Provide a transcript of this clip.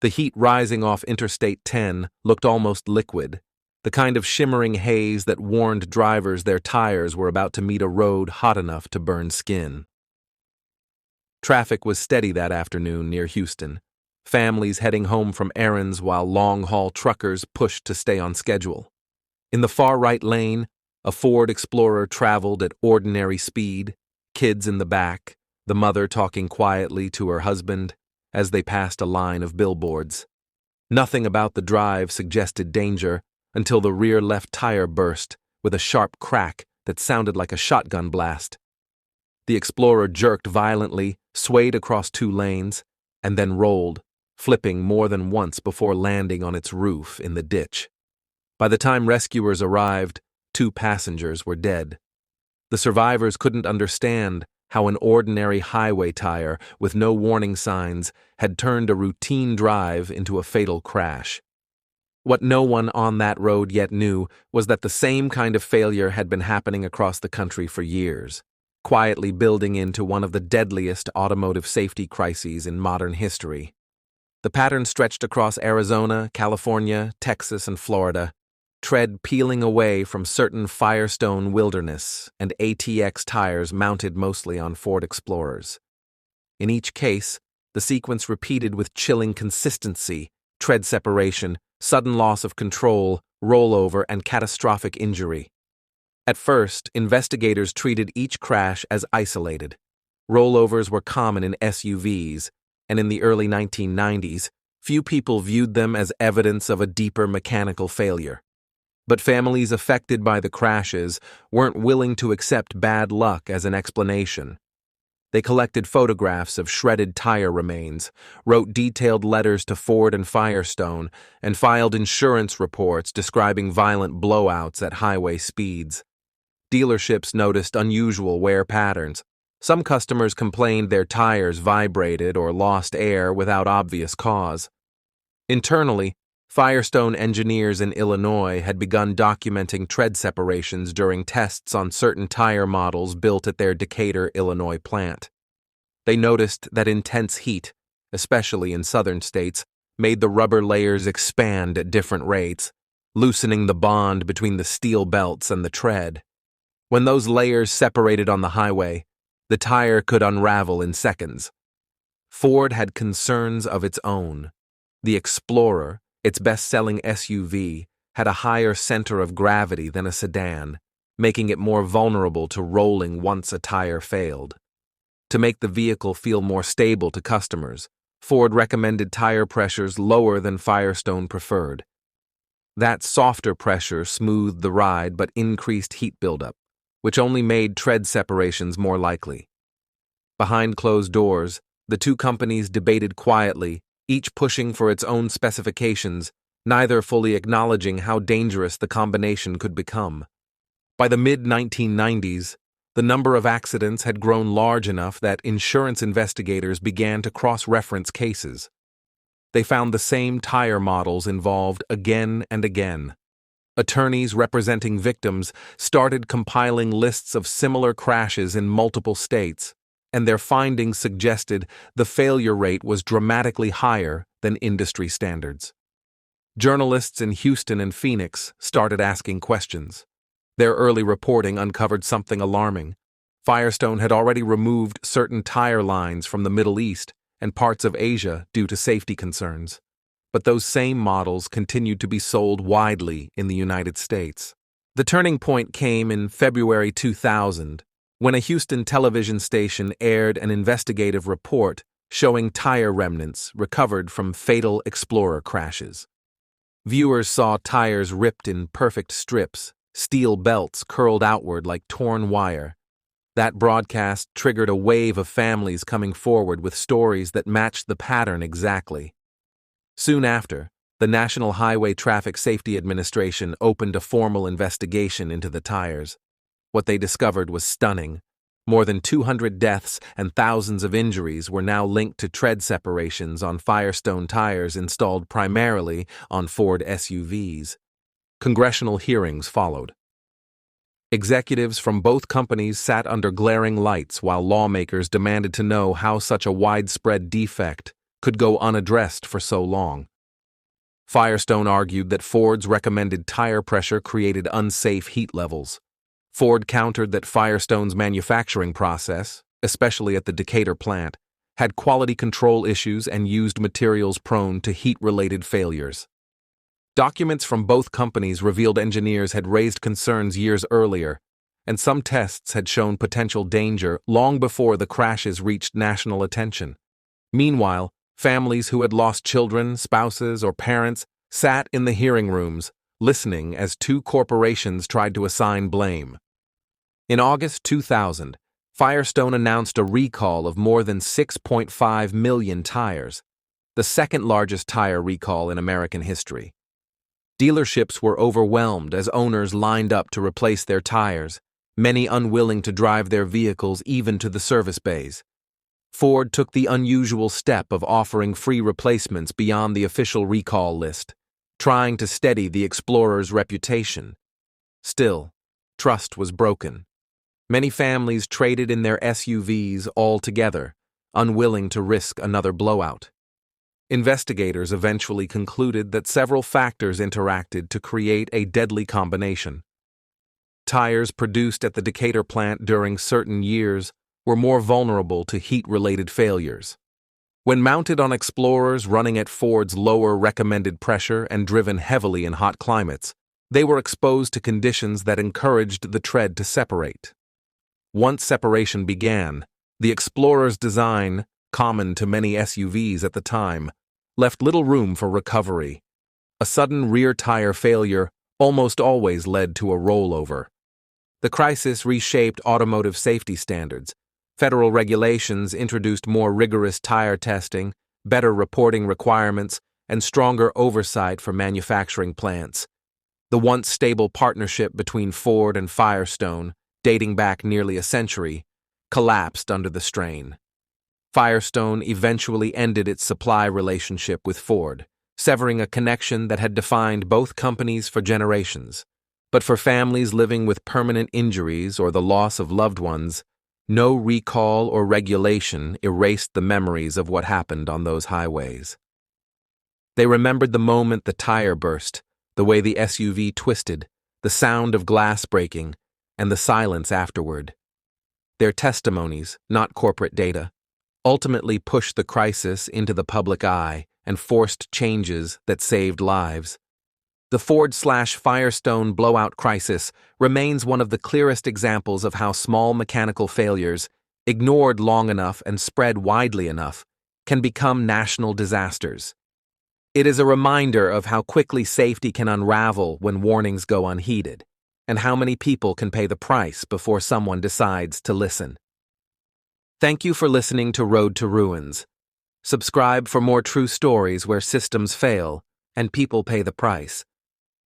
The heat rising off Interstate 10 looked almost liquid, the kind of shimmering haze that warned drivers their tires were about to meet a road hot enough to burn skin. Traffic was steady that afternoon near Houston, families heading home from errands while long-haul truckers pushed to stay on schedule. In the far right lane, a Ford Explorer traveled at ordinary speed, kids in the back, the mother talking quietly to her husband as they passed a line of billboards. Nothing about the drive suggested danger until the rear left tire burst with a sharp crack that sounded like a shotgun blast. The Explorer jerked violently, swayed across 2 lanes, and then rolled, flipping more than once before landing on its roof in the ditch. By the time rescuers arrived, 2 passengers were dead. The survivors couldn't understand how an ordinary highway tire with no warning signs had turned a routine drive into a fatal crash. What no one on that road yet knew was that the same kind of failure had been happening across the country for years, quietly building into one of the deadliest automotive safety crises in modern history. The pattern stretched across Arizona, California, Texas, and Florida, tread peeling away from certain Firestone Wilderness and ATX tires mounted mostly on Ford Explorers. In each case, the sequence repeated with chilling consistency: tread separation, sudden loss of control, rollover, and catastrophic injury. At first, investigators treated each crash as isolated. Rollovers were common in SUVs, and in the early 1990s, few people viewed them as evidence of a deeper mechanical failure. But families affected by the crashes weren't willing to accept bad luck as an explanation. They collected photographs of shredded tire remains, wrote detailed letters to Ford and Firestone, and filed insurance reports describing violent blowouts at highway speeds. Dealerships noticed unusual wear patterns. Some customers complained their tires vibrated or lost air without obvious cause. Internally, Firestone engineers in Illinois had begun documenting tread separations during tests on certain tire models built at their Decatur, Illinois plant. They noticed that intense heat, especially in southern states, made the rubber layers expand at different rates, loosening the bond between the steel belts and the tread. When those layers separated on the highway, the tire could unravel in seconds. Ford had concerns of its own. The Explorer, its best-selling SUV, had a higher center of gravity than a sedan, making it more vulnerable to rolling once a tire failed. To make the vehicle feel more stable to customers, Ford recommended tire pressures lower than Firestone preferred. That softer pressure smoothed the ride but increased heat buildup, which only made tread separations more likely. Behind closed doors, the 2 companies debated quietly, each pushing for its own specifications, neither fully acknowledging how dangerous the combination could become. By the mid-1990s, the number of accidents had grown large enough that insurance investigators began to cross-reference cases. They found the same tire models involved again and again. Attorneys representing victims started compiling lists of similar crashes in multiple states, and their findings suggested the failure rate was dramatically higher than industry standards. Journalists in Houston and Phoenix started asking questions. Their early reporting uncovered something alarming. Firestone had already removed certain tire lines from the Middle East and parts of Asia due to safety concerns. But those same models continued to be sold widely in the United States. The turning point came in February 2000, when a Houston television station aired an investigative report showing tire remnants recovered from fatal Explorer crashes. Viewers saw tires ripped in perfect strips, steel belts curled outward like torn wire. That broadcast triggered a wave of families coming forward with stories that matched the pattern exactly. Soon after, the National Highway Traffic Safety Administration opened a formal investigation into the tires. What they discovered was stunning. More than 200 deaths and thousands of injuries were now linked to tread separations on Firestone tires installed primarily on Ford SUVs. Congressional hearings followed. Executives from both companies sat under glaring lights while lawmakers demanded to know how such a widespread defect could go unaddressed for so long. Firestone argued that Ford's recommended tire pressure created unsafe heat levels. Ford countered that Firestone's manufacturing process, especially at the Decatur plant, had quality control issues and used materials prone to heat-related failures. Documents from both companies revealed engineers had raised concerns years earlier, and some tests had shown potential danger long before the crashes reached national attention. Meanwhile, families who had lost children, spouses, or parents sat in the hearing rooms, listening as two corporations tried to assign blame. In August 2000, Firestone announced a recall of more than 6.5 million tires, the second largest tire recall in American history. Dealerships were overwhelmed as owners lined up to replace their tires, many unwilling to drive their vehicles even to the service bays. Ford took the unusual step of offering free replacements beyond the official recall list, trying to steady the Explorer's reputation. Still, trust was broken. Many families traded in their SUVs altogether, unwilling to risk another blowout. Investigators eventually concluded that several factors interacted to create a deadly combination. Tires produced at the Decatur plant during certain years were more vulnerable to heat-related failures. When mounted on Explorers running at Ford's lower recommended pressure and driven heavily in hot climates, they were exposed to conditions that encouraged the tread to separate. Once separation began, the Explorer's design, common to many SUVs at the time, left little room for recovery. A sudden rear tire failure almost always led to a rollover. The crisis reshaped automotive safety standards. Federal regulations introduced more rigorous tire testing, better reporting requirements, and stronger oversight for manufacturing plants. The once stable partnership between Ford and Firestone, dating back nearly a century, collapsed under the strain. Firestone eventually ended its supply relationship with Ford, severing a connection that had defined both companies for generations. But for families living with permanent injuries or the loss of loved ones, no recall or regulation erased the memories of what happened on those highways. They remembered the moment the tire burst, the way the SUV twisted, the sound of glass breaking, and the silence afterward. Their testimonies, not corporate data, ultimately pushed the crisis into the public eye and forced changes that saved lives. The Ford/Firestone blowout crisis remains one of the clearest examples of how small mechanical failures, ignored long enough and spread widely enough, can become national disasters. It is a reminder of how quickly safety can unravel when warnings go unheeded, and how many people can pay the price before someone decides to listen. Thank you for listening to Road to Ruins. Subscribe for more true stories where systems fail and people pay the price.